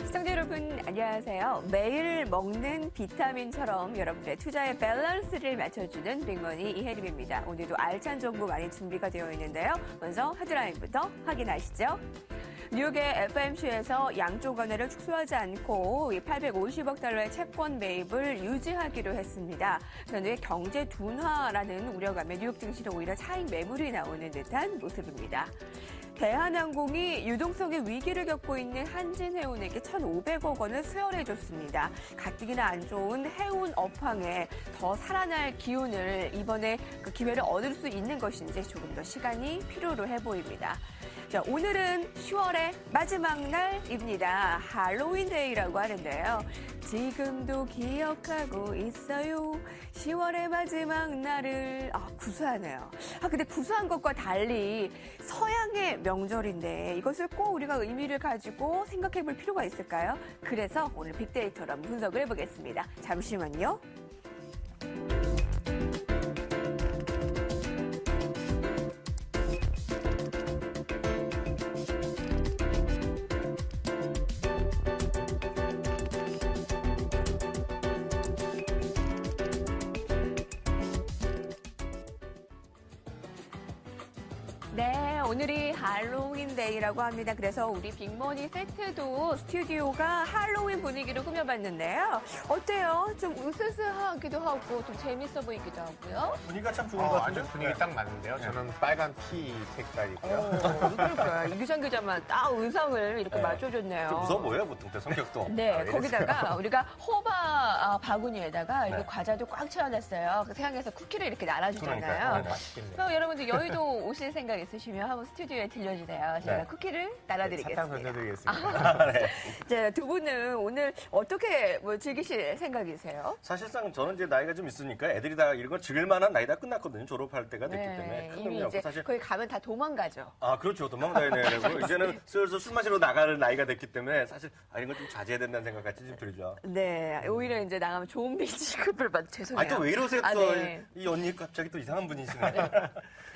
시청자 여러분 안녕하세요. 매일 먹는 비타민처럼 여러분의 투자의 밸런스를 맞춰주는 빅머니 이혜림입니다. 오늘도 알찬 정보 많이 준비가 되어 있는데요. 먼저 헤드라인부터 확인하시죠. 뉴욕의 FOMC에서 양쪽 원화를 축소하지 않고 850억 달러의 채권 매입을 유지하기로 했습니다. 그런데 경제 둔화라는 우려감에 뉴욕 증시는 오히려 차익 매물이 나오는 듯한 모습입니다. 대한항공이 유동성의 위기를 겪고 있는 한진해운에게 1,500억 원을 수혈해줬습니다. 가뜩이나 안 좋은 해운 업황에 더 살아날 기운을 이번에 그 기회를 얻을 수 있는 것인지 조금 더 시간이 필요로 해 보입니다. 자, 오늘은 10월의 마지막 날입니다. 할로윈데이라고 하는데요. 지금도 기억하고 있어요. 10월의 마지막 날을. 구수하네요. 근데 구수한 것과 달리 서양의 명절인데 이것을 꼭 우리가 의미를 가지고 생각해 볼 필요가 있을까요? 그래서 오늘 빅데이터로 한번 분석을 해보겠습니다. 잠시만요. 네, 오늘이 할로윈데이라고 합니다. 그래서 우리 빅머니 세트도 스튜디오가 할로윈 분위기로 꾸며봤는데요. 어때요? 좀 으스스하기도 하고 좀 재밌어 보이기도 하고요. 분위기가 참 좋은 것 같은데? 아주 분위기 딱 맞는데요. 저는 빨간 티 색깔이고요. 그러니까 이규찬 기자만 딱 의상을 이렇게 맞춰줬네요. 좀 무서워 보여요, 보통 때 성격도. 네, 거기다가 우리가 호박 바구니에다가 이렇게 과자도 꽉 채워놨어요. 그 태양에서 쿠키를 이렇게 날아주잖아요. 맛있겠네요. 그럼 여러분들 여의도 오실 생각 있으시면 한번 스튜디오에 들려주세요. 제가 쿠키를 날아드리겠습니다. 사탕 던져드리겠습니다. 자, 두 분은 오늘 어떻게 즐기실 생각이세요? 사실상 저는 이제 나이가 좀 있으니까 애들이 다 이런 걸 즐길 만한 나이 다 끝났거든요. 졸업할 때가 됐기 때문에. 큰 이미 의미 없고 이제 사실. 거기 가면 다 도망가죠. 그렇죠. 도망다녀야 되고. 이제는 슬슬 술 마시러 나갈 나이가 됐기 때문에 사실 이런 걸 좀 자제해야 된다는 생각 같이 좀 들죠. 네, 오히려 이제 나가면 좀비 취급을 받. 죄송해요. 또 왜 이러세요? 또 네. 이 언니 갑자기 또 이상한 분이시네.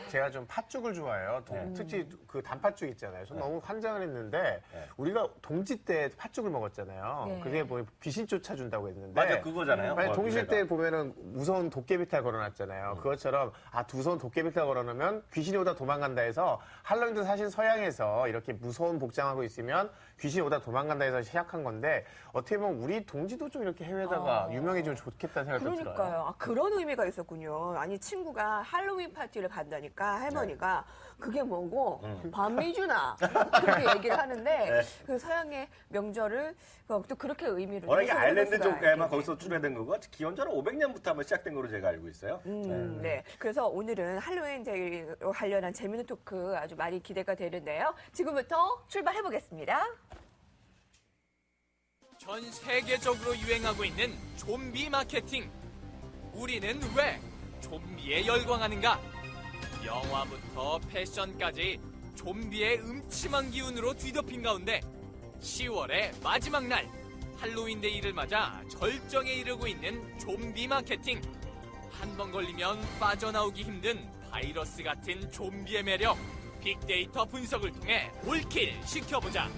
제가 좀 팥죽을 좋아해요. 특히 그 단팥죽 있잖아요. 전 너무 환장을 했는데 우리가 동지 때 팥죽을 먹었잖아요. 네. 그게 뭐 귀신 쫓아준다고 했는데. 맞아, 그거잖아요. 만약 동시 노래가. 때 보면은 무서운 도깨비탈 걸어놨잖아요. 그것처럼 무서운 도깨비탈 걸어놓으면 귀신이 오다 도망간다 해서 할로윈도 사실 서양에서 이렇게 무서운 복장하고 있으면 귀신이 오다 도망간다 해서 시작한 건데 어떻게 보면 우리 동지도 좀 이렇게 해외다가 유명해지면 좋겠다는 생각이 좀 들어요. 그러니까요. 그런 의미가 있었군요. 아니 친구가 할로윈 파티를 간다니까 할머니가 그게 뭐고 반미주나 그렇게 얘기를 하는데 그 서양의 명절을 또 그렇게 의미를 워낙에 아일랜드 해석을 쪽에만 있겠네요. 거기서 출애된 거고 기원전 500년부터 한번 시작된 거로 제가 알고 있어요. 네. 그래서 오늘은 할로윈 데이로 관련한 재미있는 토크 아주 많이 기대가 되는데요. 지금부터 출발해 보겠습니다. 전 세계적으로 유행하고 있는 좀비 마케팅. 우리는 왜 좀비에 열광하는가? 영화부터 패션까지 좀비의 음침한 기운으로 뒤덮인 가운데 10월의 마지막 날 할로윈데이를 맞아 절정에 이르고 있는 좀비 마케팅. 한 번 걸리면 빠져나오기 힘든 바이러스 같은 좀비의 매력. 빅데이터 분석을 통해 올킬 시켜보자.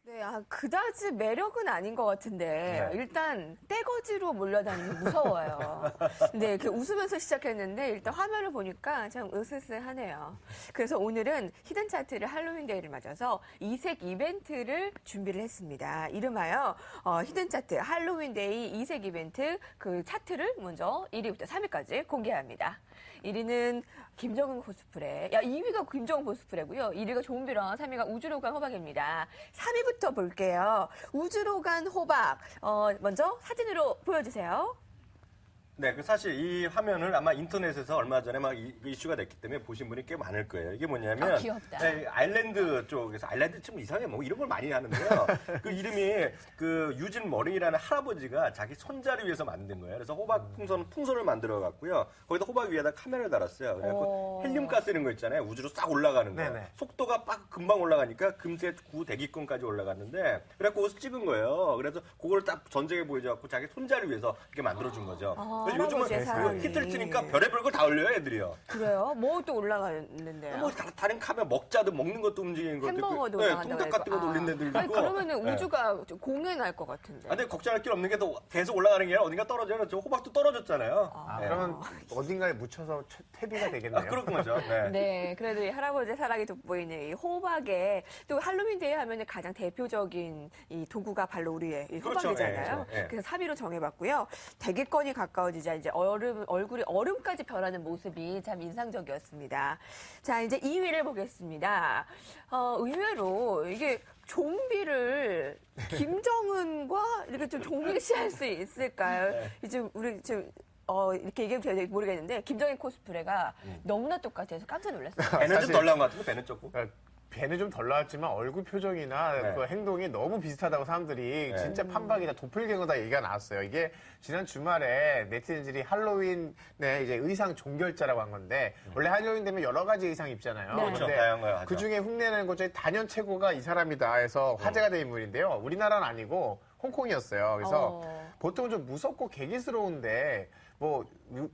네, 그다지 매력은 아닌 것 같은데 일단 떼거지로 몰려다니면 무서워요. 근데 이렇게 웃으면서 시작했는데 일단 화면을 보니까 좀 으스스하네요. 그래서 오늘은 히든 차트를 할로윈데이를 맞아서 이색 이벤트를 준비를 했습니다. 이름하여 히든 차트 할로윈데이 이색 이벤트 그 차트를 먼저 1위부터 3위까지 공개합니다. 1위는 김정은 코스프레. 2위가 김정은 코스프레고요. 1위가 좀비랑 3위가 우주로 간 호박입니다. 3위부터 볼게요. 우주로 간 호박. 먼저 사진으로 보여주세요. 네, 사실 이 화면을 아마 인터넷에서 얼마 전에 막 이슈가 됐기 때문에 보신 분이 꽤 많을 거예요. 이게 뭐냐면 귀엽다. 네, 아일랜드 쪽에서 아일랜드 좀 이상해 뭐 이런 걸 많이 하는데요. 그 이름이 그 유진 머링이라는 할아버지가 자기 손자를 위해서 만든 거예요. 그래서 호박 풍선을 만들어 갖고요. 거기다 호박 위에다 카메라를 달았어요. 그래서 헬륨가스 이런 거 있잖아요. 우주로 싹 올라가는 거. 네네. 속도가 금방 올라가니까 금세 구대기권까지 올라갔는데 그래갖고 그것을 찍은 거예요. 그래서 그걸 딱 전쟁에 보여줘 갖고 자기 손자를 위해서 이렇게 만들어 준 거죠. 그래서 요즘은 할아버지의 사랑이. 히트를 치니까 별의별 걸 다 올려요, 애들이요. 그래요? 뭐 또 올라가는데요? 뭐 다른 카메라 먹자도 먹는 것도 움직이는 것도 햄버거도 있고, 올라간다고 뚱딱 같은 것도 올린 애들도 아니, 있고. 그러면은 네. 우주가 좀 공연할 것 같은데. 아, 근데 걱정할 길 없는 게 또 계속 올라가는 게 아니라 어딘가 떨어져요. 저 호박도 떨어졌잖아요. 아, 네. 그러면 어딘가에 묻혀서 퇴비가 되겠네요. 아, 그런 거죠. 네. 네, 그래도 이 할아버지의 사랑이 돋보이는 이 호박에 또 할로윈 데이 하면 가장 대표적인 이 도구가 바로 우리의 이 그렇죠. 호박이잖아요. 예, 예. 그래서 4위로 정해봤고요. 대기권이 가까워지자 이제 얼굴이 얼음까지 변하는 모습이 참 인상적이었습니다. 자, 이제 2위를 보겠습니다. 의외로 이게 좀비를 김정은과 이렇게 좀 동일시할 수 있을까요? 네. 이제 우리 지금 이렇게 얘기해도 될지 모르겠는데 김정인 코스프레가 너무나 똑같아서 깜짝 놀랐어요. 배는 좀 사실- 덜 나온 것 같은데, 배는 조금. 그러니까 배는 좀 덜 나왔지만 얼굴 표정이나 네. 그 행동이 너무 비슷하다고 사람들이 네. 진짜 판박이다, 도플갱어다 얘기가 나왔어요. 이게 지난 주말에 네티즌들이 할로윈에 이제 의상 종결자라고 한 건데 원래 할로윈 되면 여러 가지 의상 입잖아요. 네. 그렇죠. 근데 다양한 거 하죠. 그 중에 흉내내는 것 중에 단연 최고가 이 사람이다 해서 화제가 된 인물인데요. 우리나라는 아니고 홍콩이었어요. 그래서 보통 좀 무섭고 개기스러운데 뭐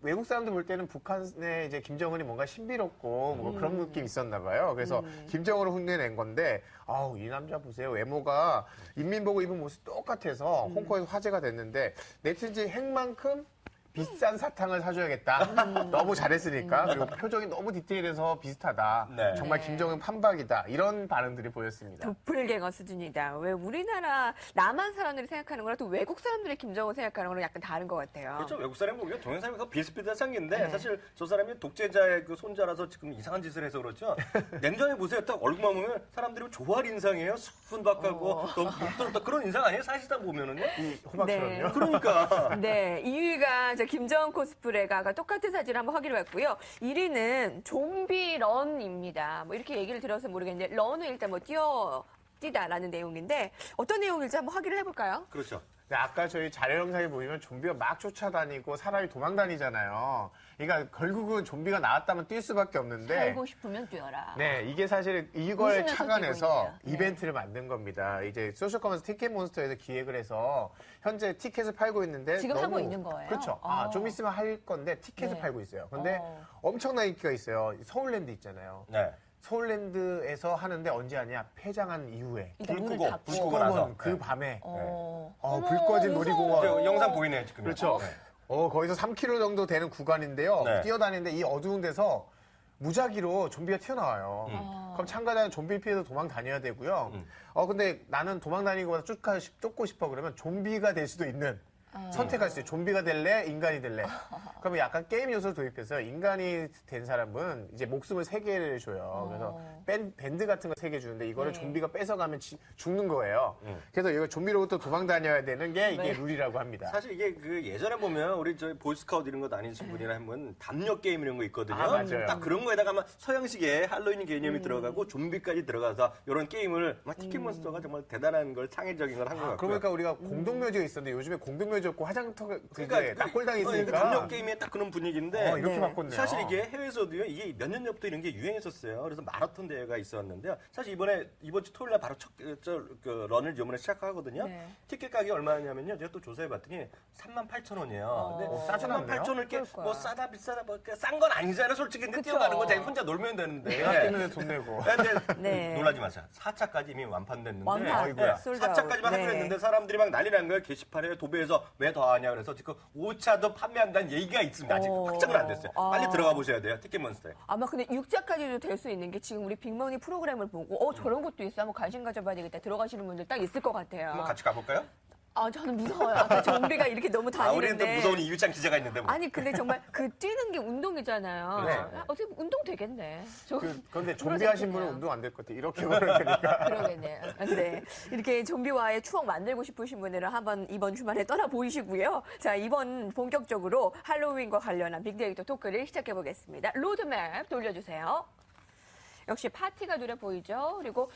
외국 사람들 볼 때는 북한의 이제 김정은이 뭔가 신비롭고 뭐 그런 느낌이 있었나 봐요. 그래서 김정은을 흉내낸 건데 아우 이 남자 보세요. 외모가 인민복을 입은 모습 똑같아서 홍콩에서 화제가 됐는데 네티즌 핵만큼 비싼 사탕을 사줘야겠다. 너무 잘했으니까. 그리고 표정이 너무 디테일해서 비슷하다. 네. 정말 김정은 판박이다. 이런 반응들이 보였습니다. 도플갱어 수준이다. 왜 우리나라 남한 사람들이 생각하는 거랑 또 외국 사람들이 김정은 생각하는 거랑 약간 다른 것 같아요. 그렇죠. 외국 사람이 보기엔 동양 사람이 비슷비슷한 생긴데 네. 사실 저 사람이 독재자의 그 손자라서 지금 이상한 짓을 해서 그렇죠. 냉정해 보세요. 딱 얼굴만 보면 사람들이 좋아할 인상이에요. 순박하고 너무 목도롭다 그런 인상 아니에요? 사실상 보면은요. 호박처럼요. 그러니까. 네, 2위가 김정은 코스프레가 똑같은 사진을 한번 확인해봤고요. 1위는 좀비 런입니다. 뭐 이렇게 얘기를 들어서 모르겠는데 런은 일단 뭐 뛰다라는 내용인데 어떤 내용일지 한번 확인을 해볼까요? 그렇죠. 근데 아까 저희 자료 영상에 보면 좀비가 막 쫓아다니고 사람이 도망 다니잖아요. 그러니까 결국은 좀비가 나왔다면 뛸 수밖에 없는데. 살고 싶으면 뛰어라. 네, 이게 사실 이걸 웃으면서 착안해서 뛰고 있네요. 네. 이벤트를 만든 겁니다. 이제 소셜커머스 티켓몬스터에서 기획을 해서 현재 티켓을 팔고 있는데 지금 하고 있는 거예요? 그렇죠. 좀 있으면 할 건데 티켓을 네. 팔고 있어요. 근데 어. 엄청난 인기가 있어요. 서울랜드 있잖아요. 네. 서울랜드에서 하는데 언제 하냐? 폐장한 이후에. 일단 불 문을 끄고, 닫고. 불 끄고 나서. 검은 그 네. 밤에 어머, 불 꺼진 놀이공원. 저 영상 보이네요, 지금. 그렇죠. 거기서 3km 정도 되는 구간인데요. 네. 뛰어다니는데 이 어두운 데서 무작위로 좀비가 튀어나와요. 그럼 참가자는 좀비를 피해서 도망 다녀야 되고요. 근데 나는 도망 다니는 것보다 쫓고 싶어 그러면 좀비가 될 수도 있는 선택할 수 있어요. 좀비가 될래, 인간이 될래. 그러면 약간 게임 요소를 도입해서 인간이 된 사람은 이제 목숨을 3개를 줘요. 그래서 밴드 같은 거 3개 주는데 이거를 네. 좀비가 뺏어가면 죽는 거예요. 그래서 이거 좀비로부터 도망 다녀야 되는 게 이게 네. 룰이라고 합니다. 사실 이게 그 예전에 보면 우리 저희 보이스카우트 이런 거 다니신 분이나 하면 담력 게임 이런 거 있거든요. 아, 맞아요. 딱 그런 거에다가 아마 서양식의 할로윈 개념이 들어가고 좀비까지 들어가서 이런 게임을 아마 티켓몬스터가 정말 대단한 걸 창의적인 걸 한 것 같고요. 그러니까 우리가 공동묘지가 있었는데 요즘에 공동묘지 없고 화장터 그러니까 낙골당이 있으니까 담력 게임에 딱 그런 분위기인데 이렇게 네. 바꿨네요. 사실 이게 해외에서도요, 이게 몇 년 전부터 이런 게 유행했었어요. 그래서 마라톤 대회가 있었는데요. 사실 이번 주 토요일 날 바로 그 런을 이번에 시작하거든요. 네. 티켓 가격이 얼마냐면요. 제가 또 조사해 봤더니 38,000원이에요. 근데 싸진 않네요. 38,000원 이렇게 그럴 뭐 거야. 싸다 비싸다 뭐 싼 건 아니잖아요. 솔직히 근데 그쵸. 뛰어가는 건 자기 혼자 놀면 되는데. 내가 때문에 돈 내고. 근데 네. 놀라지 마세요. 4차까지 이미 완판됐는데. 완판. 아이고야. 솔드아웃. 4차까지만 네. 하기로 했는데 사람들이 막 난리 난 거예요. 게시판에 도배해서 왜 더 하냐 그래서 지금 5차도 판매한다는 얘기가 있습니다. 아직 확정은 안 됐어요. 빨리 들어가 보셔야 돼요. 티켓몬스터에. 아마 근데 6자까지도 될 수 있는 게 지금 우리 빅머니 프로그램을 보고 저런 것도 있어 한번 관심 가져봐야 되겠다 들어가시는 분들 딱 있을 것 같아요. 한번 같이 가볼까요? 저는 무서워요. 아까 좀비가 이렇게 너무 우리는 또 다니는데. 무서운 이유찬 기자가 있는데 뭐. 아니 근데 정말 그 뛰는 게 운동이잖아요. 네. 어떻게 운동 되겠네. 그런데 좀비 하신 분은 운동 안 될 것 같아요. 이렇게 걸어야 되니까. 그러겠네요. 네. 이렇게 좀비와의 추억 만들고 싶으신 분들은 한번 이번 주말에 떠나 보이시고요. 자, 이번 본격적으로 할로윈과 관련한 빅데이터 토크를 시작해 보겠습니다. 로드맵 돌려주세요. 역시 파티가 눈에 보이죠. 그리고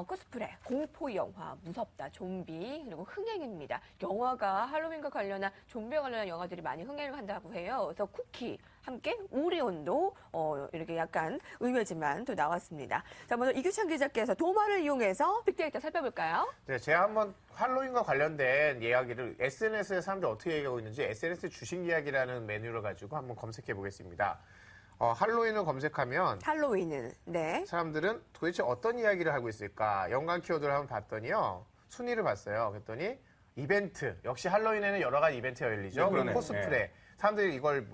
코스프레, 공포 영화, 무섭다, 좀비, 그리고 흥행입니다. 영화가 할로윈과 관련한 좀비와 관련한 영화들이 많이 흥행을 한다고 해요. 그래서 쿠키, 함께 오리온도 이렇게 약간 의외지만 또 나왔습니다. 자, 먼저 이규찬 기자께서 도마를 이용해서 빅데이터 살펴볼까요? 네, 제가 한번 할로윈과 관련된 이야기를 SNS에 사람들이 어떻게 얘기하고 있는지 SNS 주식 이야기라는 메뉴를 가지고 한번 검색해 보겠습니다. 할로윈을 검색하면 할로윈은 네. 사람들은 도대체 어떤 이야기를 하고 있을까? 연관 키워드를 한번 봤더니요. 순위를 봤어요. 그랬더니 이벤트. 역시 할로윈에는 여러 가지 이벤트가 열리죠. 네, 그러네. 코스프레. 사람들이 이걸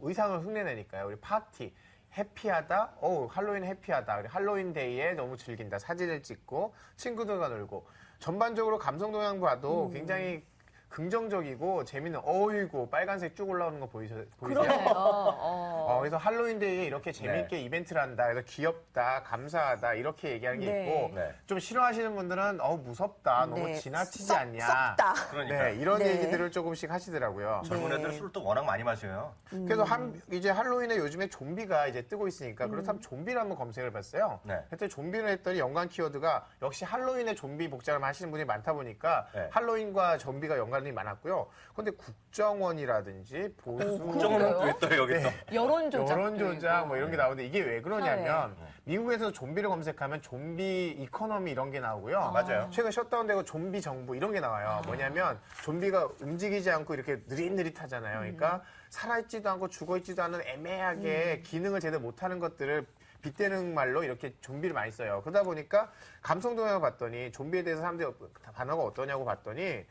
의상을 흉내내니까요. 우리 파티. 해피하다. 할로윈 해피하다. 할로윈 데이에 너무 즐긴다. 사진을 찍고 친구들과 놀고. 전반적으로 감성 동향 봐도 굉장히 긍정적이고 재밌는 어이구 빨간색 쭉 올라오는 거 보이세요? 그러네요. 그래서 할로윈데이에 이렇게 재밌게 이벤트를 한다. 그래서 귀엽다, 감사하다 이렇게 얘기하는 게 네. 있고 네. 좀 싫어하시는 분들은 무섭다, 너무 네. 지나치지 않냐. 썩다. 그러니까. 네, 이런 네. 얘기들을 조금씩 하시더라고요. 젊은 애들 술을 또 워낙 많이 마셔요. 그래서 이제 할로윈에 요즘에 좀비가 이제 뜨고 있으니까 그렇다면 좀비를 한번 검색을 봤어요. 네. 그때 좀비를 했더니 연관 키워드가 역시 할로윈에 좀비 복장을 하시는 분이 많다 보니까 네. 할로윈과 좀비가 연관이 많았고요. 그런데 국정원이라든지 보수 국정원은 왜 떠요, 여기 또? 여론조작. 여론조작 뭐 이런 게 나오는데 이게 왜 그러냐면 네. 미국에서 좀비를 검색하면 좀비 이코노미 이런 게 나오고요. 맞아요. 최근 셧다운되고 좀비 정부 이런 게 나와요. 뭐냐면 좀비가 움직이지 않고 이렇게 느릿느릿하잖아요. 그러니까 살아있지도 않고 죽어있지도 않은 애매하게 기능을 제대로 못하는 것들을 빗대는 말로 이렇게 좀비를 많이 써요. 그러다 보니까 감성 동향을 봤더니 좀비에 대해서 사람들이 단어가 어떠냐고 봤더니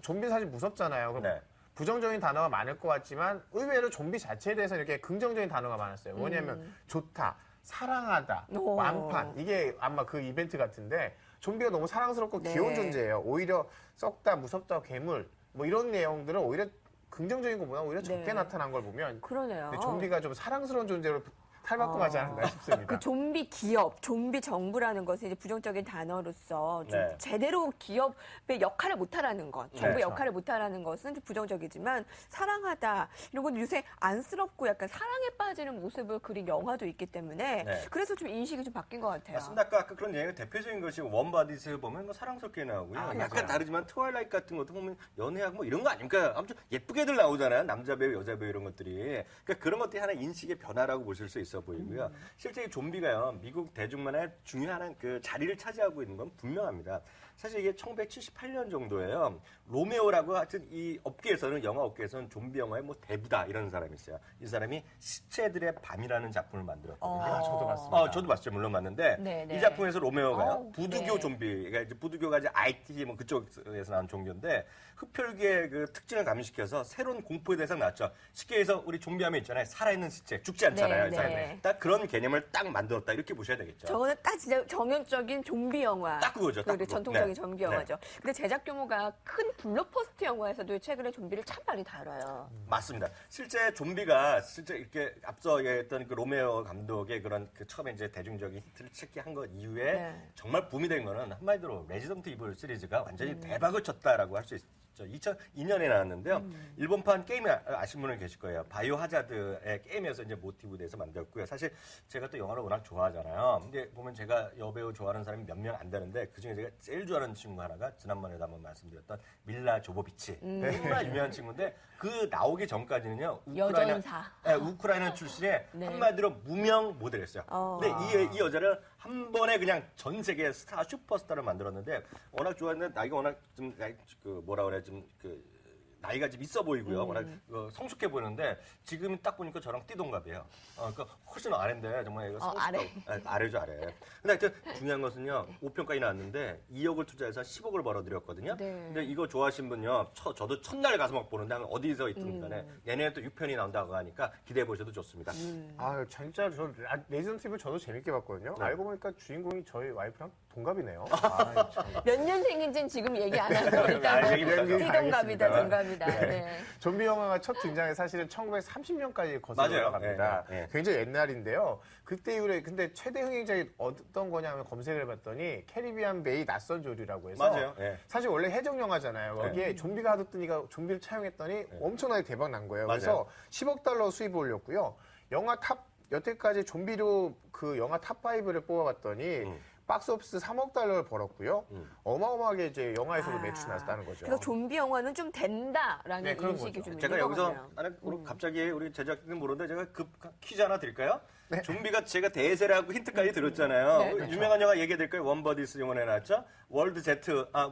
좀비 사실 무섭잖아요. 그럼 네. 부정적인 단어가 많을 것 같지만 의외로 좀비 자체에 대해서 이렇게 긍정적인 단어가 많았어요. 뭐냐면 좋다, 사랑하다, 오. 완판. 이게 아마 그 이벤트 같은데 좀비가 너무 사랑스럽고 네. 귀여운 존재예요. 오히려 썩다, 무섭다, 괴물 뭐 이런 내용들은 오히려 긍정적인 것보다 오히려 적게 네. 나타난 걸 보면 그러네요. 좀비가 좀 사랑스러운 존재로 탈바꿈하지 않았나 싶습니다. 그 좀비 기업, 좀비 정부라는 것은 이제 부정적인 단어로서 좀 네. 제대로 기업의 역할을 못하라는 것, 정부의 네. 역할을 못하라는 것은 좀 부정적이지만 사랑하다 이런 건 요새 안쓰럽고 약간 사랑에 빠지는 모습을 그린 영화도 있기 때문에 네. 그래서 좀 인식이 좀 바뀐 것 같아요. 맞습니다. 아까 그런 얘기가 대표적인 것이 원바디스 보면 뭐 사랑스럽게 나오고요. 약간 맞아요. 다르지만 트와일라이트 같은 것도 보면 연애하고 뭐 이런 거 아닙니까? 아무튼 예쁘게들 나오잖아요. 남자 배우, 여자 배우 이런 것들이. 그러니까 그런 것들이 하나 인식의 변화라고 보실 수 있어 보이고요. 실제 이 좀비가요. 미국 대중만의 중요한 그 자리를 차지하고 있는 건 분명합니다. 사실 이게 1978년 정도예요. 로메오라고 하여튼 이 업계에서는 영화 업계에서는 좀비 영화의 뭐 대부다 이런 사람이 있어요. 이 사람이 시체들의 밤이라는 작품을 만들었거든요. 저도 봤습니다. 저도 봤죠. 물론 봤는데 네, 네. 이 작품에서 로메오가요. 부두교 네. 좀비가 이제 부두교가 이제 IT 뭐 그쪽에서 나온 종교인데 흡혈귀의 그 특징을 가미시켜서 새로운 공포의 대상 나왔죠. 쉽게 해서 우리 좀비하면 있잖아요. 살아있는 시체 죽지 않잖아요. 네, 이 사람이. 네. 딱 그런 개념을 딱 만들었다 이렇게 보셔야 되겠죠. 저거는 딱 진짜 정형적인 좀비 영화. 딱 그거죠, 딱 그 그거. 전통적인 네. 좀비 영화죠. 근데 제작 규모가 큰 블록버스터 영화에서도 최근에 좀비를 참 많이 다뤄요. 맞습니다. 실제 좀비가 실제 이렇게 앞서 얘기했던 그 로메오 감독의 그런 그 처음에 이제 대중적인 히트를 찾기 한 것 이후에 네. 정말 붐이 된 거는 한마디로 레지던트 이블 시리즈가 완전히 대박을 쳤다라고 할 수 있죠. 2002년에 나왔는데요. 일본판 게임이 아신 분은 계실 거예요. 바이오 하자드의 게임에서 이제 모티브 돼서 만들었고요. 사실 제가 또 영화를 워낙 좋아하잖아요. 근데 보면 제가 여배우 좋아하는 사람이 몇 명 안 되는데 그중에 제가 제일 좋아하는 친구 하나가 지난번에도 한번 말씀드렸던 밀라 조보비치. 정말 유명한 친구인데 그 나오기 전까지는요. 여전사. 우크라이나 출신의 네. 한마디로 무명 모델이었어요. 근데 이 여자를 한 번에 그냥 전 세계 스타 슈퍼스타를 만들었는데 워낙 좋아했는데 나이가 워낙 좀 뭐라 그래 좀 나이가 좀 있어 보이고요. 워낙 성숙해 보이는데 지금 딱 보니까 저랑 띠동갑이에요. 그러니까 훨씬 아래인데 정말 이거 아래. 아래죠 아래. 근데 하여튼 중요한 것은요. 5편까지 나왔는데 2억을 투자해서 10억을 벌어들였거든요. 네. 근데 이거 좋아하신 분요. 저도 첫날 가서 막 보는데 어디서 있든 간에 내년에 또 6편이 나온다고 하니까 기대해 보셔도 좋습니다. 진짜 저 레지던트 이블 저도 재밌게 봤거든요. 네. 알고 보니까 주인공이 저희 와이프랑 동갑이네요. 몇 년생인지는 지금 얘기 안 하고 일단 얘기 못 하죠. 띠동갑이다, 알겠습니다. 동갑이다. 네. 좀비 영화가 첫 등장에 사실은 1930년까지 거슬러 맞아요. 올라갑니다. 예, 예. 굉장히 옛날인데요. 그때 이후에 근데 최대 흥행작이 어떤 거냐면 검색을 해봤더니 캐리비안 베이 낯선 조류라고 해서 맞아요. 예. 사실 원래 해적 영화잖아요. 거기에 좀비가 하도 뜨니까 좀비를 차용했더니 엄청나게 대박 난 거예요. 맞아요. 그래서 10억 달러 수입을 올렸고요. 영화 탑 여태까지 좀비로 그 영화 탑5를 뽑아봤더니 박스오피스 3억 달러를 벌었고요. 어마어마하게 이제 영화에서도 매출이 났다는 거죠. 그래서 좀비 영화는 좀 된다라는 네, 그런 인식이 거죠. 좀 제가 있는 것 여기서 같아요. 갑자기 우리 제작진은 모르는데 제가 급 퀴즈 하나 드릴까요? 네. 좀비가 제가 대세라고 힌트까지 드렸잖아요. 네, 그렇죠. 유명한 영화 얘기해 드릴까요? 원버디스 영화에 나왔죠? 월드 Z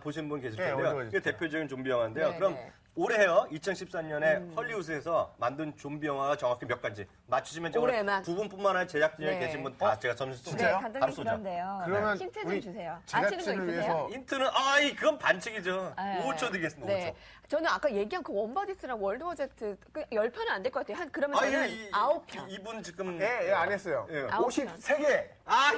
보신 분 계실 네, 텐데요. 월드 이게 Z. 대표적인 좀비 영화인데요. 네, 그럼 네. 올해요. 2013년에 헐리우드에서 만든 좀비 영화가 정확히 몇 가지 맞추시면 정말 올해만. 두 분뿐만 아니라 제작진에 네. 계신 분 다 제가 점수 쏩니다. 네, 감독님 바로 쏘죠. 그런데요. 그러면 힌트 좀 우리 주세요. 아시는 거 제작진을 있으세요? 위해서 힌트는 그건 반칙이죠. 네. 5초 드리겠습니다. 네. 5초. 저는 아까 얘기한 그 원버디스랑 월드워제트 10편은 안 될 것 같아요. 그러면 저는 이- 9편. 이분 지금 예, 안 했어요. 예. 53개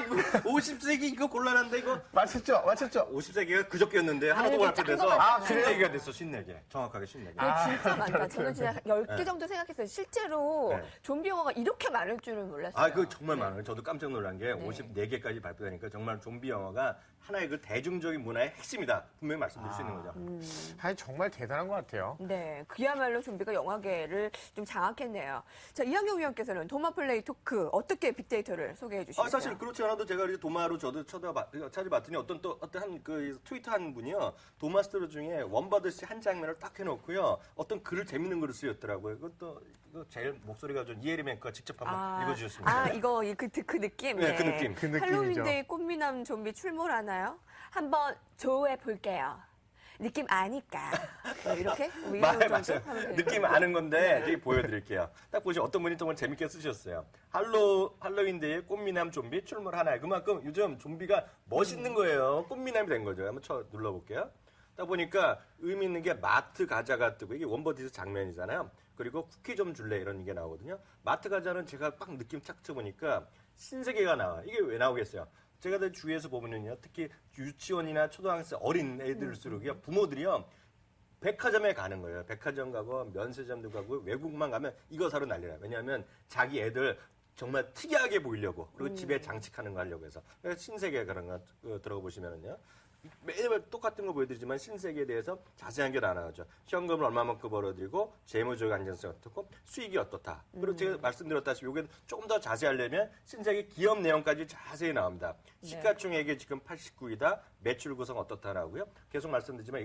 이거 50세기 이거 곤란한데 이거 맞췄죠? 50세기가 그저께였는데 하나도 이게 발표돼서 작은 거 맞잖아요. 14개가 됐어. 14개. 정확하게 14개. 그게 진짜 많다. 저는 진짜 10개 네. 정도 생각했어요. 실제로 네. 좀비 영화가 이렇게 많을 줄은 몰랐어요. 그거 정말 많아요. 저도 깜짝 놀란 게 54개까지 발표되니까 정말 좀비 영화가 하나의 그 대중적인 문화의 핵심이다. 분명히 말씀드릴 수 있는 거죠. 아니 정말 대단한 것 같아요. 네, 그야말로 좀비가 영화계를 좀 장악했네요. 자, 이학용 위원께서는 도마플레이 토크 어떻게 빅데이터를 소개해 주시겠어요? 사실 그렇지 않아도 제가 이제 도마로 저도 찾아봤더니 어떤 한 그 트위터 한 분이요. 도마스터 중에 원버드시 한 장면을 딱 해놓고요. 어떤 글을 재밌는 글을 쓰였더라고요. 이거 제일 목소리가 좀 이혜리 거 직접 한번 읽어주셨습니다. 이거 그 느낌. 네, 그 느낌. 그 느낌이죠. 할로윈데이 꽃미남 좀비 출몰하나요? 한번 조회해 볼게요. 느낌 아니까. 이렇게? 이 정도 맞아요. 하면 돼요. 느낌 아는 건데 여기 보여드릴게요. 딱 보시면 어떤 분이 정말 재밌게 쓰셨어요. 할로윈데이에 꽃미남 좀비 출몰하나요? 그만큼 요즘 좀비가 멋있는 거예요. 꽃미남이 된 거죠. 한번 눌러볼게요. 딱 보니까 의미 있는 게 마트 가자가 뜨고 이게 원버디스 장면이잖아요. 그리고 쿠키 좀 줄래 이런 게 나오거든요. 마트 가자는 제가 딱 느낌 착 쳐보니까 신세계가 나와. 이게 왜 나오겠어요? 제가 주위에서 보면은요, 특히 유치원이나 초등학생 어린 애들수록이요, 부모들이요, 백화점에 가는 거예요. 백화점 가고 면세점도 가고 외국만 가면 이거 사러 난리나요. 왜냐하면 자기 애들 정말 특이하게 보이려고 그리고 집에 장식하는 거 하려고 해서 그래서 신세계 그런 거 들어가 보시면은요. 매일 똑같은 거 보여드리지만 신세계에 대해서 자세한 게 나와죠. 현금을 얼마만큼 벌어들이고 재무적 안정성이 어떻고 수익이 어떻다. 그리고 제가 말씀드렸다시피 이게 조금 더 자세하려면 신세계 기업 내용까지 자세히 나옵니다. 시가총액이 지금 89이다. 매출 구성 어떻다라고요. 계속 말씀드리지만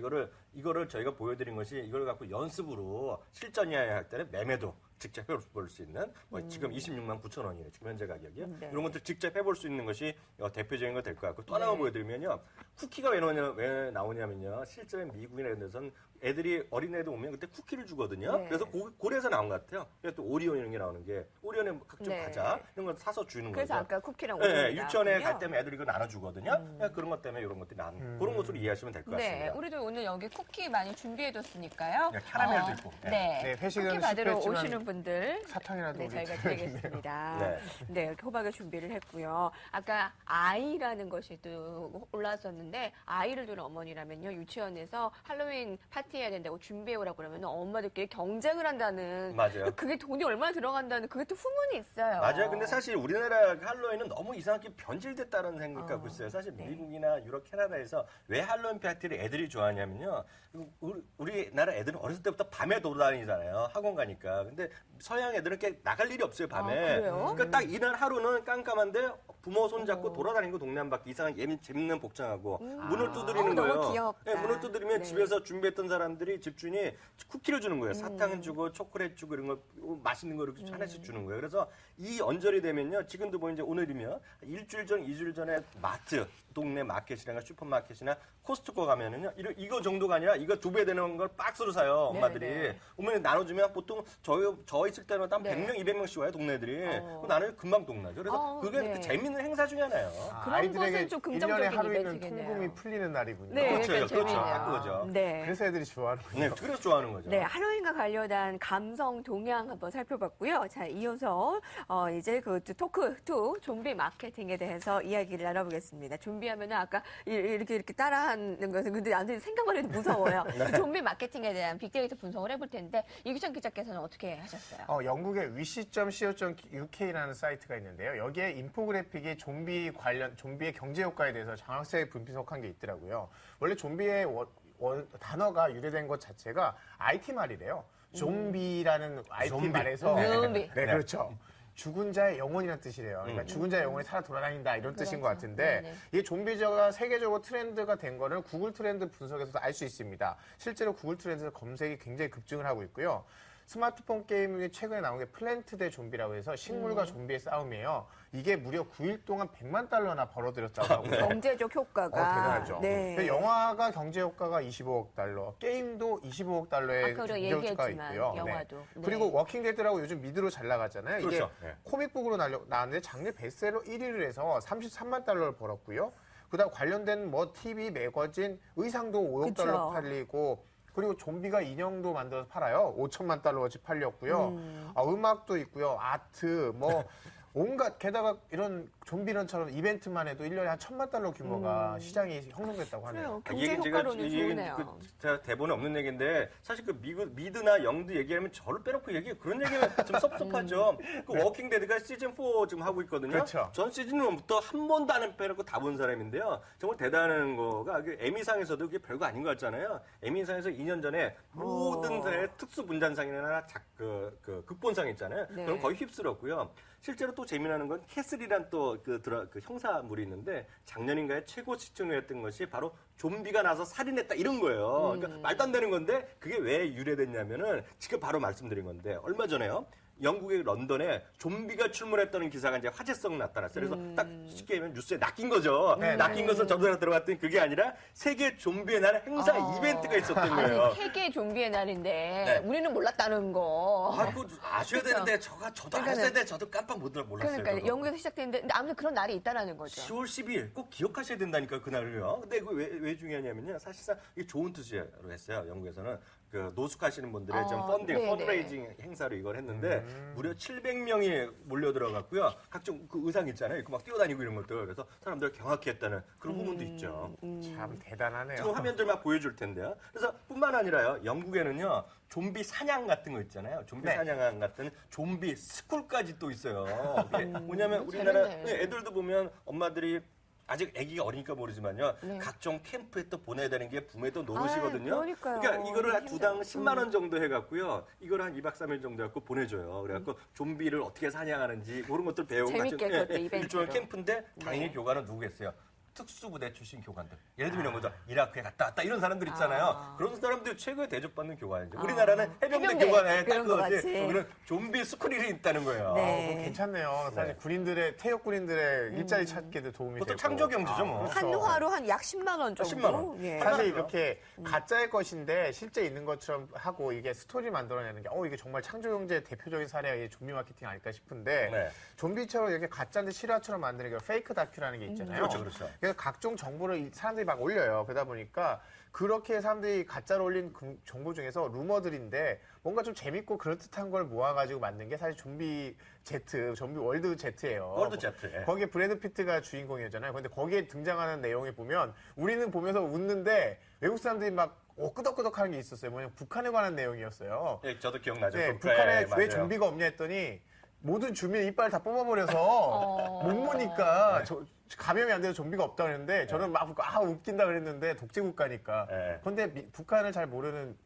이거를 저희가 보여드린 것이 이걸 갖고 연습으로 실전이어야 할 때는 매매도 직접 해볼 수 있는 지금 26만 9천 원이에요. 지금 현재 가격이요. 네. 이런 것들 직접 해볼 수 있는 것이 대표적인 거 될 것 같고 또 하나만 보여드리면요. 쿠키가 왜 나오냐면요. 실제로 미국이나 이런 데서는 애들이 어린애들 오면 그때 쿠키를 주거든요. 네. 그래서 고래에서 나온 것 같아요. 그래서 또 오리온 이런 게 나오는 게 오리온에 각종 네. 과자 이런 걸 사서 주는 그래서 거죠. 아까 쿠키랑 네, 오리온 유치원에 나왔군요. 갈 때면 애들 이거 나눠주거든요. 그런 것 때문에 이런 것들이 나온 그런 것으로 이해하시면 될 것 네, 같습니다. 우리도 오늘 여기 쿠키 많이 준비해뒀으니까요. 네, 캐러멜도 있고. 네. 네, 회식은 쿠키 받으러 실패했지만 오시는 분들 사탕이라도 네, 우리 저희가 드리겠습니다. 네. 네, 이렇게 호박을 준비를 했고요. 아까 아이라는 것이 또 올라왔었는데 아이를 두는 어머니라면요. 유치원에서 할로윈 파티해야 된다고 준비해오라고 그러면 엄마들끼리 경쟁을 한다는 맞아요. 그게 돈이 얼마나 들어간다는 그게 또 후문이 있어요. 맞아요. 근데 사실 우리나라 할로윈은 너무 이상하게 변질됐다는 생각 갖고 있어요. 사실 네. 미국이나 유럽, 캐나다에서 왜 할로윈 파티를 애들이 좋아하냐면요. 우리나라 애들은 어렸을 때부터 밤에 돌아다니잖아요. 학원 가니까. 근데 서양 애들은 꽤 나갈 일이 없어요, 밤에. 그래요? 그러니까 딱 이날 하루는 깜깜한데 부모 손잡고 돌아다니고 동네 한 바퀴 이상한 재밌는 복장하고 문을 두드리는 너무 거예요. 귀엽다. 네, 문을 두드리면 네. 집에서 준비했던 사람들이 집주인이 쿠키를 주는 거예요. 사탕 주고 초콜릿 주고 이런 거 맛있는 거 이렇게 하나씩 주는 거예요. 그래서 이 언저리 되면요. 지금도 뭐 이제 오늘이면 일주일 전, 2주일 전에 마트, 동네 마켓이나 슈퍼마켓이나 코스트코 가면은요. 이거 정도가 아니라 이거 2배 되는 걸 박스로 사요. 엄마들이. 네. 오면 나눠주면 보통 저 있을 때는 한 네. 100명, 200명씩 와요. 동네들이. 그럼 나는 금방 동나죠. 그래서 그게 네. 그 재밌는 행사 중에 하나예요. 그런 아이들에게 것은 좀 1년에 긍정적인 하루 있는 이벤트겠네요. 통금이 풀리는 날이군요. 네, 그렇죠. 그러니까 그렇죠. 재미있네요. 딱 그거죠. 네. 그래서 애들이 좋아하는군요. 네, 그래서 좋아하는 거죠. 네, 할로윈과 관련한 감성 동향 한번 살펴봤고요. 자, 이어서 이제 그 토크 2 좀비 마케팅에 대해서 이야기를 나눠보겠습니다. 좀비하면은 아까 이렇게 따라하는 것은 근데 나한테 생각만 해도 무서워요. 네. 좀비 마케팅에 대한 빅데이터 분석을 해볼 텐데 이규찬 기자께서는 어떻게 하셨어요? 영국의 wish.co.uk라는 사이트가 있는데요. 여기에 인포그래픽이 좀비의 경제 효과에 대해서 장학생이 분석한 게 있더라고요. 원래 좀비의 단어가 유래된 것 자체가 IT 말이래요. 좀비라는 IT 좀비. 말에서 좀비. 네, 그렇죠. 죽은 자의 영혼이라는 뜻이래요. 그러니까 죽은 자의 영혼이 살아 돌아다닌다 이런 뜻인 것 같은데 네네. 이게 좀비저가 세계적으로 트렌드가 된 거는 구글 트렌드 분석에서도 알 수 있습니다. 실제로 구글 트렌드에서 검색이 굉장히 급증을 하고 있고요. 스마트폰 게임 중에 최근에 나온 게 플랜트 대 좀비라고 해서 식물과 좀비의 싸움이에요. 이게 무려 9일 동안 100만 달러나 벌어들였다고 하고요. 경제적 효과가. 대단하죠. 네. 근데 영화가 경제 효과가 25억 달러, 게임도 25억 달러의 아까 우리가 경제 효과가 얘기했지만 있고요. 영화도. 네. 네. 그리고 워킹데드라고 요즘 미드로 잘 나가잖아요. 그렇죠. 이게 네. 코믹북으로 나왔는데 작년 베스트셀러 1위를 해서 33만 달러를 벌었고요. 그다음 관련된 뭐 TV, 매거진, 의상도 5억 그쵸. 달러 팔리고 그리고 좀비가 인형도 만들어서 팔아요. 5천만 달러어치 팔렸고요. 음악도 있고요. 아트, 뭐 온갖 게다가 이런 좀비런처럼 이벤트만 해도 1년에 한 1,000만 달러 규모가 시장이 형성됐다고 하네요. 그래요. 경제 효과로는 좋으네요. 제가 대본에 없는 얘기인데 사실 그 미드나 영드 얘기하면 저를 빼놓고 그런 얘기는 좀 섭섭하죠. 그 워킹 데드가 시즌 4 지금 하고 있거든요. 그렇죠. 전 시즌 1부터 한 번도 안 빼놓고 다 본 사람인데요. 정말 대단한 거가 그 에미상에서도 그게 별거 아닌 것 같잖아요. 에미상에서 2년 전에 모든 특수 분장상이나 극본상 있잖아요. 네. 그럼 거의 휩쓸었고요. 실제로 또 재미나는 건 캐슬이란 또 그 형사물이 있는데 작년인가에 최고 시청률이었던 것이 바로 좀비가 나서 살인했다 이런 거예요. 그러니까 말도 안 되는 건데 그게 왜 유래됐냐면은 지금 바로 말씀드린 건데 얼마 전에요. 영국의 런던에 좀비가 출몰했다는 기사가 이제 화제성 나타났어요. 그래서 딱 쉽게 얘기하면 뉴스에 낚인 거죠. 네, 낚인 것을 저도 들어갔더니 그게 아니라 세계 좀비의 날 행사 이벤트가 있었던 거예요. 아니, 세계 좀비의 날인데 네. 우리는 몰랐다는 거. 아, 그거 아셔야 그쵸? 되는데 저도 알았어야 돼. 저도 깜빡 몰랐어요. 그러니까 저도. 영국에서 시작됐는데 근데 아무튼 그런 날이 있다라는 거죠. 10월 10일 꼭 기억하셔야 된다니까 그날을요. 근데 그 왜 중요하냐면요. 사실상 이게 좋은 뜻으로 했어요. 영국에서는 그 노숙하시는 분들의 좀 네네. 펀드레이징 행사로 이걸 했는데 무려 700명이 몰려 들어갔고요. 각종 그 의상 있잖아요. 그 막 뛰어다니고 이런 것들. 그래서 사람들 경악했다는 그런 부분도 있죠. 참 대단하네요. 지금 화면들 막 보여줄 텐데요. 그래서 뿐만 아니라요. 영국에는요. 좀비 사냥 같은 거 있잖아요. 좀비 네. 사냥 같은 좀비 스쿨까지 또 있어요. 그게 뭐냐면 우리나라 재밌네. 애들도 보면 엄마들이 아직 아기가 어리니까 모르지만요. 네. 각종 캠프에 또 보내야 되는 게 부모의 또 노릇이거든요. 그러니까요. 그러니까 이거를 한 힘들어. 두당 10만 원 정도 해갖고요. 이거를 한 2박 3일 정도 해갖고 보내줘요. 그래갖고 좀비를 어떻게 사냥하는지 그런 것들 배우고 재밌게 그것도 이벤트로. 일종의 캠프인데 당연히 네. 교관은 누구겠어요? 특수부대 출신 교관들. 예를 들면 이런 거죠. 이라크에 갔다 왔다 이런 사람들 있잖아요. 그런 사람들 최고의 대접받는 교관이죠. 우리나라는 해병대 해병대, 교관에 딱 그런 거 그것이 같이. 거기는 좀비 스쿨이 있다는 거예요. 네. 괜찮네요. 사실 네. 태역 군인들의 일자리 찾기도 도움이 되고. 그것도 창조 경제죠, 뭐. 그렇죠. 한 화로 한 약 10만 원 정도. 10만 원. 예. 사실 이렇게 가짜의 것인데 실제 있는 것처럼 하고 이게 스토리 만들어내는 게 이게 정말 창조경제의 대표적인 사례가 이 좀비 마케팅 아닐까 싶은데 네. 좀비처럼 이렇게 가짜인데 실화처럼 만드는 게 페이크 다큐라는 게 있잖아요. 그렇죠, 그렇죠. 그래서 각종 정보를 사람들이 막 올려요. 그러다 보니까 그렇게 사람들이 가짜로 올린 정보 중에서 루머들인데 뭔가 좀 재밌고 그럴듯한 걸 모아가지고 만든 게 사실 좀비 월드 Z예요. 월드 제트. 예. 거기에 브래드 피트가 주인공이었잖아요. 근데 거기에 등장하는 내용에 보면 우리는 보면서 웃는데 외국 사람들이 막 끄덕끄덕 하는 게 있었어요. 뭐냐면 북한에 관한 내용이었어요. 예, 저도 기억나죠. 네, 북한에, 북한에 왜 맞아요. 좀비가 없냐 했더니 모든 주민 이빨 다 뽑아버려서 못 모니까 감염이 안 돼서 좀비가 없다 그랬는데 저는 막 웃긴다 그랬는데 독재국가니까. 네. 근데 북한을 잘 모르는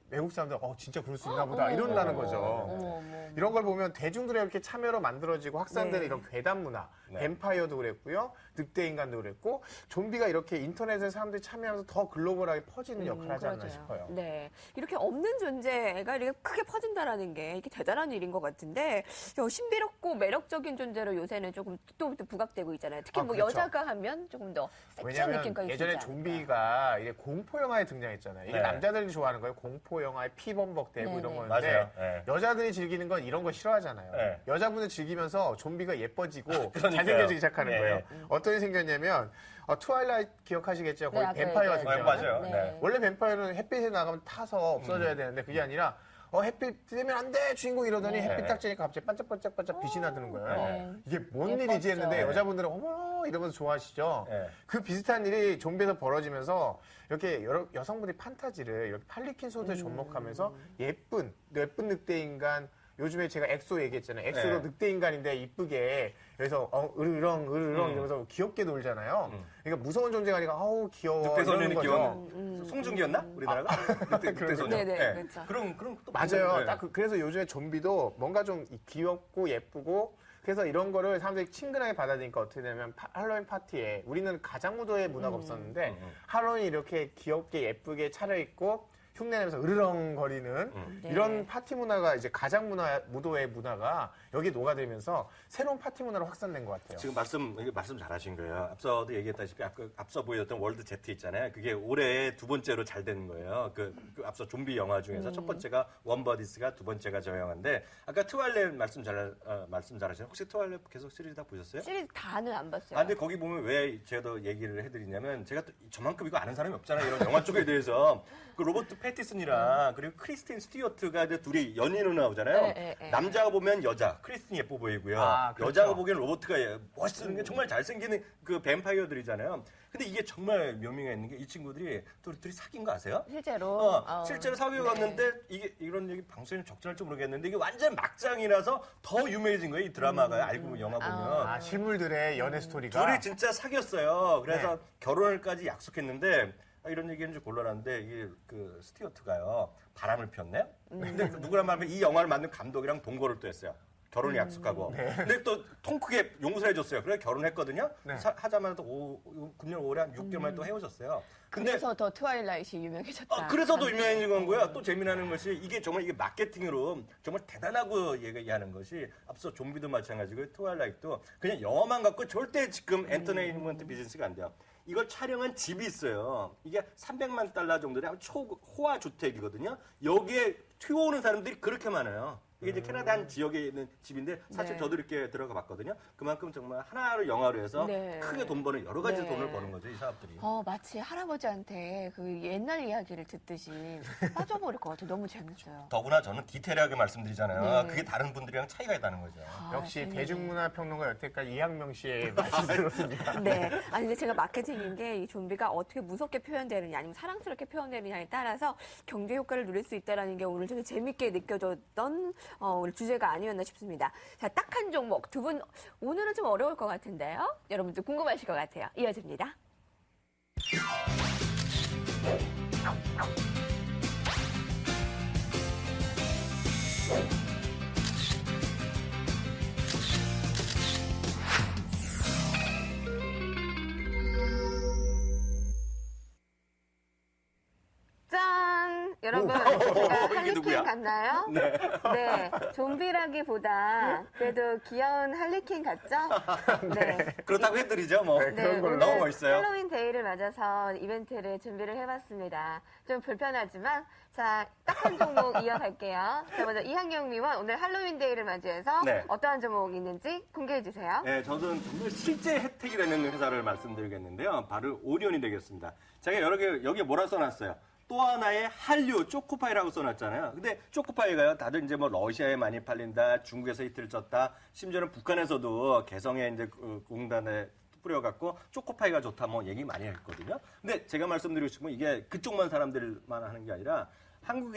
외국 사람들 진짜 그럴 수 있나 보다 이런다는 거죠. 이런 걸 보면 대중들의 이렇게 참여로 만들어지고 확산되는 네. 이런 괴담 문화, 네. 뱀파이어도 그랬고요, 늑대 인간도 그랬고 좀비가 이렇게 인터넷에 사람들이 참여하면서 더 글로벌하게 퍼지는 역할을 하지 않나 그러죠. 싶어요. 네. 이렇게 없는 존재가 이렇게 크게 퍼진다라는 게 이게 대단한 일인 것 같은데 신비롭고 매력적인 존재로 요새는 조금 또 부각되고 있잖아요. 특히 뭐 그렇죠. 여자가 하면 조금 더 섹시한 왜냐면 느낌까지 예전에 주지 않을까. 좀비가 이게 공포 영화에 등장했잖아요. 이게 네. 남자들이 좋아하는 거예요. 공포 영화에 피범벅대고 네네. 이런 건데 맞아요. 네. 여자들이 즐기는 건 이런 거 싫어하잖아요. 네. 여자분들 즐기면서 좀비가 예뻐지고 그러니까요. 잘생겨지기 시작하는 네. 거예요. 어떤 일이 생겼냐면 트와일라이트 기억하시겠죠? 거기 네, 뱀파이어가 네, 네. 등장하죠. 맞아요. 네. 원래 뱀파이어는 햇빛에 나가면 타서 없어져야 되는데 그게 아니라 햇빛 뜨면 안 돼! 주인공이 이러더니 네. 햇빛 딱 쬐니까 갑자기 반짝반짝반짝 빛이 나드는 거예요. 네. 이게 뭔 예뻤죠. 일이지 했는데 네. 여자분들은 어머 이러면서 좋아하시죠. 네. 그 비슷한 일이 좀비에서 벌어지면서 이렇게 여성분들이 판타지를 이렇게 팔리킨 소드에 접목하면서 예쁜 늑대 인간 요즘에 제가 엑소 얘기했잖아요. 엑소도 네. 늑대 인간인데 이쁘게 그래서 으르렁 이러면서 귀엽게 놀잖아요. 그러니까 무서운 존재가 아니라 아우 귀여워. 늑대 소년이 이러는 거죠. 귀여운 송중기였나? 우리나라가? 늑대 소년. 네네, 네. 그렇죠. 그런 또 맞아요. 네. 딱 그래서 요즘에 좀비도 뭔가 좀 귀엽고 예쁘고 그래서 이런 거를 사람들이 친근하게 받아들이니까 어떻게 되냐면 할로윈 파티에 우리는 가장무도의 문화가 없었는데 할로윈 이렇게 귀엽게 예쁘게 차려입고 흉내내면서 으르렁거리는 네. 이런 파티 문화가 이제 무도의 문화가 여기에 녹아들면서 새로운 파티 문화로 확산된 것 같아요. 지금 말씀 잘하신 거예요. 앞서도 얘기했다시피 앞서 보여줬던 월드 Z 있잖아요. 그게 올해 두 번째로 잘 되는 거예요. 그 앞서 좀비 영화 중에서 첫 번째가 원버디스가 두 번째가 저 영화인데 아까 트와일렛 말씀 잘하시나요? 혹시 트와일렛 계속 시리즈 다 보셨어요? 시리즈 다는 안 봤어요. 근데 거기 보면 왜 제가 더 얘기를 해드리냐면 제가 또 저만큼 이거 아는 사람이 없잖아요. 이런 영화 쪽에 대해서 그 로버트 패티슨이랑 그리고 크리스틴 스튜어트가 이제 둘이 연인으로 나오잖아요. 네. 남자가 보면 여자, 크리스틴이 예뻐 보이고요. 아, 그렇죠. 여자가 보기엔 로버트가 멋있는 게 정말 잘생기는 그 뱀파이어들이잖아요. 근데 이게 정말 묘미가 있는 게 이 친구들이 둘이 사귄 거 아세요? 실제로. 실제로 사귀어 네. 갔는데 이런 얘기 방송에 적절할지 모르겠는데 이게 완전 막장이라서 더 유명해진 거예요. 이 드라마가 알고 보면 영화 보면. 아, 실물들의 연애 스토리가 둘이 진짜 사귀었어요. 그래서 네. 결혼을까지 약속했는데 이런 얘기는 좀 곤란한데 이게 그 스튜어트가요 바람을 피웠네. 근데 누구란 말하면 이 영화를 만든 감독이랑 동거를 또 했어요. 결혼을 약속하고. 근데 또 통 크게 용서를 해줬어요. 그래서 결혼했거든요. 네. 하자마자 또 금년 5월에 한 6개월 만에 또 헤어졌어요. 근데 그래서 더 트와일라이트이 유명해졌다. 그래서 더 유명해진 거고요. 또 재미나는 것이 이게 정말 이게 마케팅으로 정말 대단하고 얘기하는 것이 앞서 좀비도 마찬가지고 트와일라이트도 그냥 영화만 갖고 절대 지금 엔터테인먼트 비즈니스가 안 돼요. 이걸 촬영한 집이 있어요. 이게 300만 달러 정도의 초호화 주택이거든요. 여기에 튀어오는 사람들이 그렇게 많아요. 이게 이제 캐나다 한 지역에 있는 집인데 사실 네. 저도 이렇게 들어가 봤거든요. 그만큼 정말 하나를 영화로 해서 네. 크게 돈 버는 여러 가지 네. 돈을 버는 거죠, 이 사업들이. 마치 할아버지한테 그 옛날 이야기를 듣듯이 빠져버릴 것 같아요. 너무 재밌어요. 더구나 저는 디테일하게 말씀드리잖아요. 네. 그게 다른 분들이랑 차이가 있다는 거죠. 역시 재밌네. 대중문화평론가 여태까지 이학명 씨의 말씀 들었습니다. 네. 아니, 근데 제가 마케팅인 게 이 좀비가 어떻게 무섭게 표현되느냐 아니면 사랑스럽게 표현되느냐에 따라서 경제 효과를 누릴 수 있다는 게 오늘 되게 재밌게 느껴졌던 우리 주제가 아니었나 싶습니다. 자, 딱 한 종목. 두 분, 오늘은 좀 어려울 것 같은데요? 여러분들 궁금하실 것 같아요. 이어집니다. 짠! 여러분, 제가 이게 할리퀸 누구야? 같나요? 네. 좀비라기보다 그래도 귀여운 할리퀸 같죠? 네. 그렇다고 해드리죠, 뭐. 네, 그런 걸로. 너무 멋있어요. 할로윈 데이를 맞아서 이벤트를 준비를 해봤습니다. 좀 불편하지만, 자, 딱 한 종목 이어갈게요. 자, 먼저 이항영 위원, 오늘 할로윈 데이를 맞이해서 네. 어떠한 종목이 있는지 공개해주세요. 네, 저는 정말 실제 혜택이 되는 회사를 말씀드리겠는데요. 바로 오리온이 되겠습니다. 제가 여기에 뭐라 써놨어요? 또 하나의 한류 초코파이라고 써놨잖아요. 근데 초코파이가요, 다들 이제 뭐 러시아에 많이 팔린다, 중국에서 히트를 쳤다, 심지어는 북한에서도 개성에 이제 공단에 뿌려갖고 초코파이가 좋다 뭐 얘기 많이 했거든요. 근데 제가 말씀드리고 싶은 건 이게 그쪽만 사람들만 하는 게 아니라 한국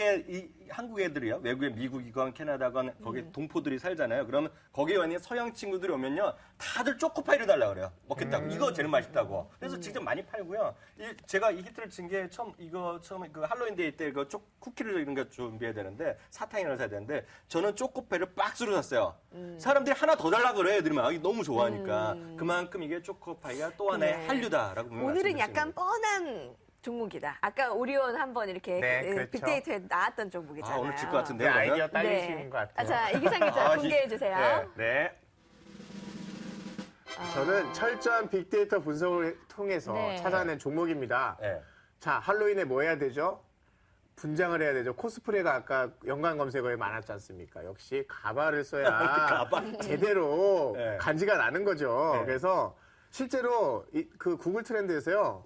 애들이요. 외국에 미국이건 캐나다건 거기 동포들이 살잖아요. 그러면 거기에 있는 서양 친구들이 오면요. 다들 초코파이를 달라 그래요. 먹겠다고. 이거 제일 맛있다고. 그래서 직접 많이 팔고요. 제가 이 히트를 친 게 처음에 그 할로윈 데이 때 그 쿠키를 이런 거 준비해야 되는데 사탕이나 사야 되는데 저는 초코파이를 박스로 샀어요. 사람들이 하나 더 달라 그래요. 애들이 막 너무 좋아하니까. 그만큼 이게 초코파이가 또 하나의 네. 한류다라고 보면 오늘은 약간 뻔한 종목이다. 아까 오리온 한번 이렇게 네, 그렇죠. 빅데이터에 나왔던 종목이잖아요. 오늘 질 것 같은데. 네, 아이디어 딸리시는 것 같아요. 자, 이기상 기자 아, 공개해주세요. 네. 네. 저는 철저한 빅데이터 분석을 통해서 네. 찾아낸 종목입니다. 네. 자, 할로윈에 뭐 해야 되죠? 분장을 해야 되죠. 코스프레가 아까 연관 검색어에 많았지 않습니까? 역시 가발을 써야 가발. 제대로 네. 간지가 나는 거죠. 네. 그래서 실제로 그 구글 트렌드에서요.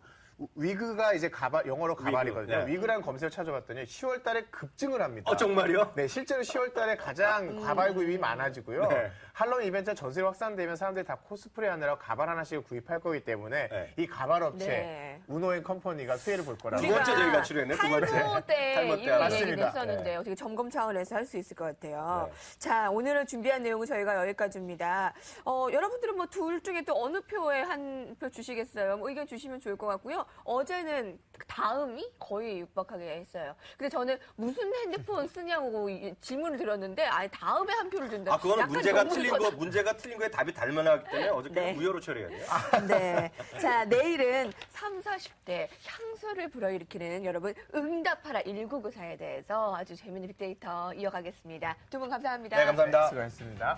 위그가 이제 영어로 가발이거든요. 위그, 네. 위그라는 검색을 찾아봤더니 10월 달에 급증을 합니다. 정말요? 네, 실제로 10월 달에 가장 가발 구입이 많아지고요. 네. 할로윈 이벤트 전술이 확산되면 사람들이 다 코스프레 하느라 가발 하나씩 구입할 거기 때문에 네. 이 가발 업체 네. 우노인 컴퍼니가 수혜를 볼 거라고. 두 번째 저희가 출연했네, 두 번째. 탈모 때 탈모 때 이런 맞습니다. 얘기도 했었는데요. 어떻게 점검 차원에서 할 수 있을 것 같아요. 네. 자, 오늘 준비한 내용은 저희가 여기까지입니다. 여러분들은 뭐 둘 중에 또 어느 표에 한 표 주시겠어요? 뭐 의견 주시면 좋을 것 같고요. 어제는 다음이 거의 육박하게 했어요. 근데 저는 무슨 핸드폰 쓰냐고 질문을 드렸는데 아예 다음에 한 표를 준다. 그거는 약간 문제가 틀린 거에 답이 닮아나기 때문에 어저께 네. 무효로 처리해야 돼요. 네. 자, 내일은 30, 40대 향수를 불어일으키는 여러분 응답하라 1994에 대해서 아주 재미있는 빅데이터 이어가겠습니다. 두 분 감사합니다. 네, 감사합니다. 수고하셨습니다.